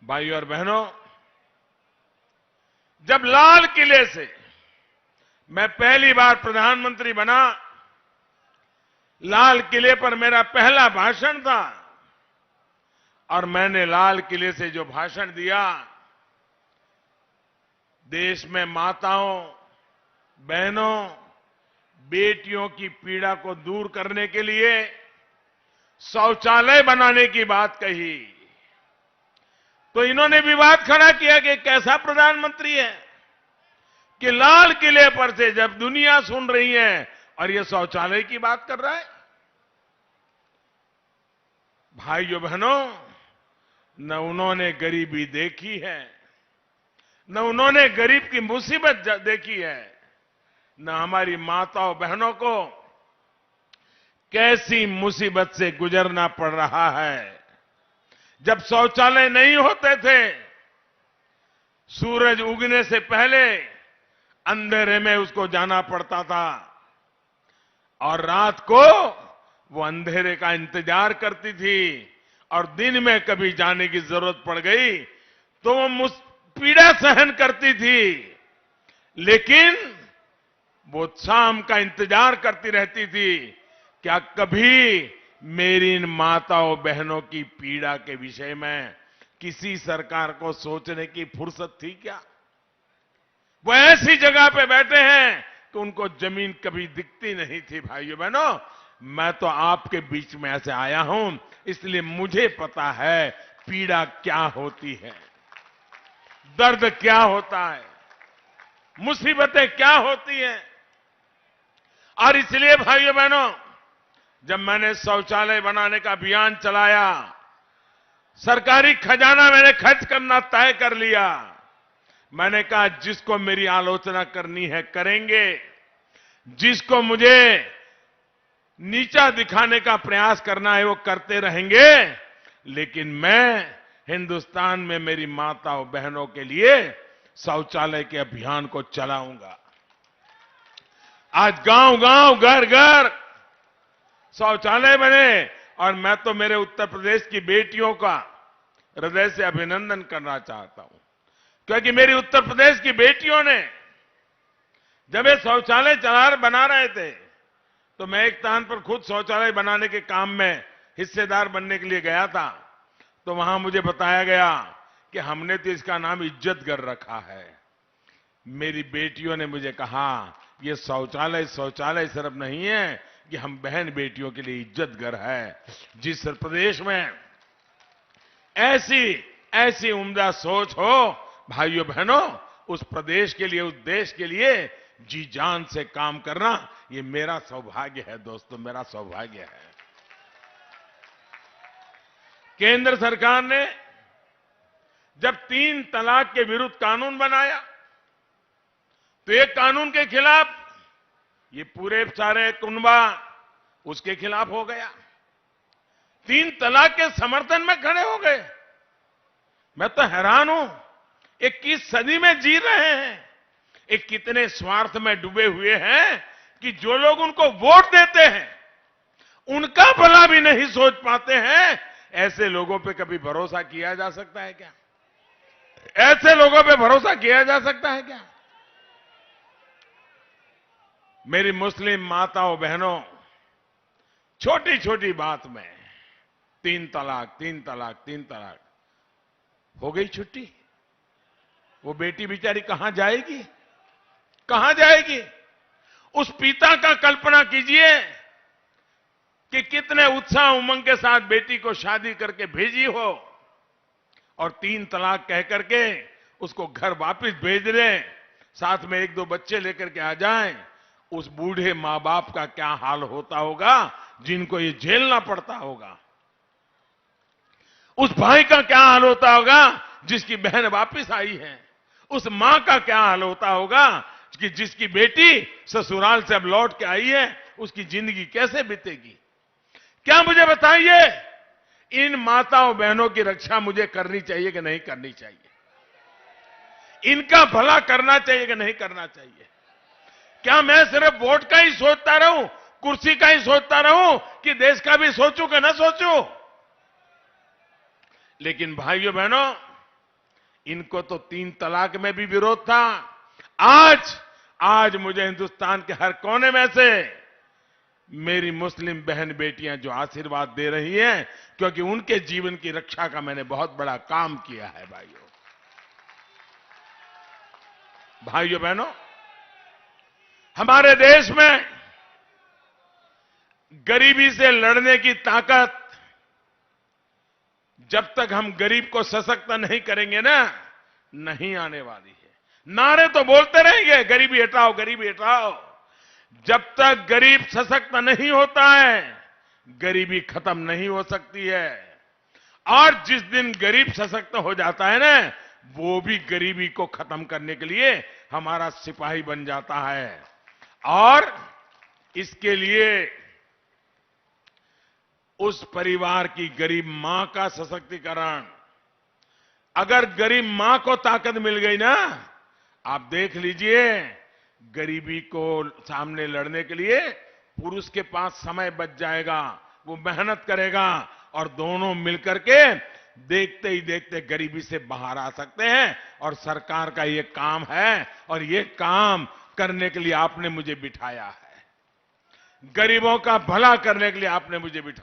भाइयों और बहनों, जब लाल किले से मैं पहली बार प्रधानमंत्री बना, लाल किले पर मेरा पहला भाषण था और मैंने लाल किले से जो भाषण दिया, देश में माताओं, बहनों, बेटियों की पीड़ा को दूर करने के लिए शौचालय बनाने की बात कही, तो इन्होंने विवाद खड़ा किया कि कैसा प्रधानमंत्री है कि लाल किले पर से जब दुनिया सुन रही है और ये शौचालय की बात कर रहा है। भाइयों बहनों, न उन्होंने गरीबी देखी है, न उन्होंने गरीब की मुसीबत देखी है, न हमारी माताओं बहनों को कैसी मुसीबत से गुजरना पड़ रहा है। जब शौचालय नहीं होते थे, सूरज उगने से पहले अंधेरे में उसको जाना पड़ता था और रात को वो अंधेरे का इंतजार करती थी और दिन में कभी जाने की जरूरत पड़ गई तो वो पीड़ा सहन करती थी, लेकिन वो शाम का इंतजार करती रहती थी। क्या कभी मेरी इन माताओं बहनों की पीड़ा के विषय में किसी सरकार को सोचने की फुर्सत थी क्या? वो ऐसी जगह पे बैठे हैं कि उनको जमीन कभी दिखती नहीं थी। भाइयों बहनों, मैं तो आपके बीच में ऐसे आया हूं, इसलिए मुझे पता है पीड़ा क्या होती है, दर्द क्या होता है, मुसीबतें क्या होती हैं। और इसलिए भाइयों बहनों, जब मैंने शौचालय बनाने का अभियान चलाया, सरकारी खजाना मैंने खर्च करना तय कर लिया। मैंने कहा जिसको मेरी आलोचना करनी है करेंगे, जिसको मुझे नीचा दिखाने का प्रयास करना है वो करते रहेंगे, लेकिन मैं हिंदुस्तान में मेरी माताओं बहनों के लिए शौचालय के अभियान को चलाऊंगा। आज गांव-गांव, घर-घर शौचालय बने और मैं तो मेरे उत्तर प्रदेश की बेटियों का हृदय से अभिनंदन करना चाहता हूं, क्योंकि मेरी उत्तर प्रदेश की बेटियों ने जब ये शौचालय बना रहे थे तो मैं एक स्थान पर खुद शौचालय बनाने के काम में हिस्सेदार बनने के लिए गया था। तो वहां मुझे बताया गया कि हमने तो इसका नाम इज्जतघर रखा है। मेरी बेटियों ने मुझे कहा ये शौचालय सिर्फ नहीं है कि हम बहन बेटियों के लिए इज्जतघर है। जिस प्रदेश में ऐसी उम्दा सोच हो भाइयों बहनों, उस प्रदेश के लिए, उस देश के लिए जी जान से काम करना ये मेरा सौभाग्य है। दोस्तों, मेरा सौभाग्य है। केंद्र सरकार ने जब 3 तलाक के विरुद्ध कानून बनाया तो एक कानून के खिलाफ ये पूरे सारे कुनबा उसके खिलाफ हो गया, 3 तलाक के समर्थन में खड़े हो गए। मैं तो हैरान हूं, 21 सदी में जी रहे हैं, एक कितने स्वार्थ में डूबे हुए हैं कि जो लोग उनको वोट देते हैं उनका भला भी नहीं सोच पाते हैं। ऐसे लोगों पे कभी भरोसा किया जा सकता है क्या? ऐसे लोगों पे भरोसा किया जा सकता है क्या? मेरी मुस्लिम माताओं बहनों, छोटी छोटी बात में 3 तलाक हो गई छुट्टी। वो बेटी बेचारी कहां जाएगी? कहां जाएगी? उस पिता का कल्पना कीजिए कि कितने उत्साह उमंग के साथ बेटी को शादी करके भेजी हो और 3 तलाक कह करके उसको घर वापस भेज दें, साथ में 1-2 बच्चे लेकर के आ जाएं। उस बूढ़े मां बाप का क्या हाल होता होगा जिनको ये झेलना पड़ता होगा। उस भाई का क्या हाल होता होगा जिसकी बहन वापस आई है। उस मां का क्या हाल होता होगा कि जिसकी बेटी ससुराल से अब लौट के आई है, उसकी जिंदगी कैसे बीतेगी? क्या मुझे बताइए, इन माताओं बहनों की रक्षा मुझे करनी चाहिए कि नहीं करनी चाहिए? इनका भला करना चाहिए कि नहीं करना चाहिए? क्या मैं सिर्फ वोट का ही सोचता रहूं, कुर्सी का ही सोचता रहूं कि देश का भी सोचूं कि ना सोचूं? लेकिन भाइयों बहनों, इनको तो 3 तलाक में भी विरोध था। आज मुझे हिंदुस्तान के हर कोने में से मेरी मुस्लिम बहन बेटियां जो आशीर्वाद दे रही हैं, क्योंकि उनके जीवन की रक्षा का मैंने बहुत बड़ा काम किया है। भाइयों बहनों, हमारे देश में गरीबी से लड़ने की ताकत, जब तक हम गरीब को सशक्त नहीं करेंगे ना, नहीं आने वाली है। नारे तो बोलते रहेंगे, गरीबी हटाओ, गरीबी हटाओ। जब तक गरीब सशक्त नहीं होता है, गरीबी खत्म नहीं हो सकती है। और जिस दिन गरीब सशक्त हो जाता है ना, वो भी गरीबी को खत्म करने के लिए हमारा सिपाही बन जाता है। और इसके लिए उस परिवार की गरीब मां का सशक्तिकरण, अगर गरीब मां को ताकत मिल गई ना, आप देख लीजिए, गरीबी को सामने लड़ने के लिए पुरुष के पास समय बच जाएगा, वो मेहनत करेगा और दोनों मिलकर के देखते ही देखते गरीबी से बाहर आ सकते हैं। और सरकार का ये काम है और ये काम करने के लिए आपने मुझे बिठाया है। गरीबों का भला करने के लिए आपने मुझे बिठाया।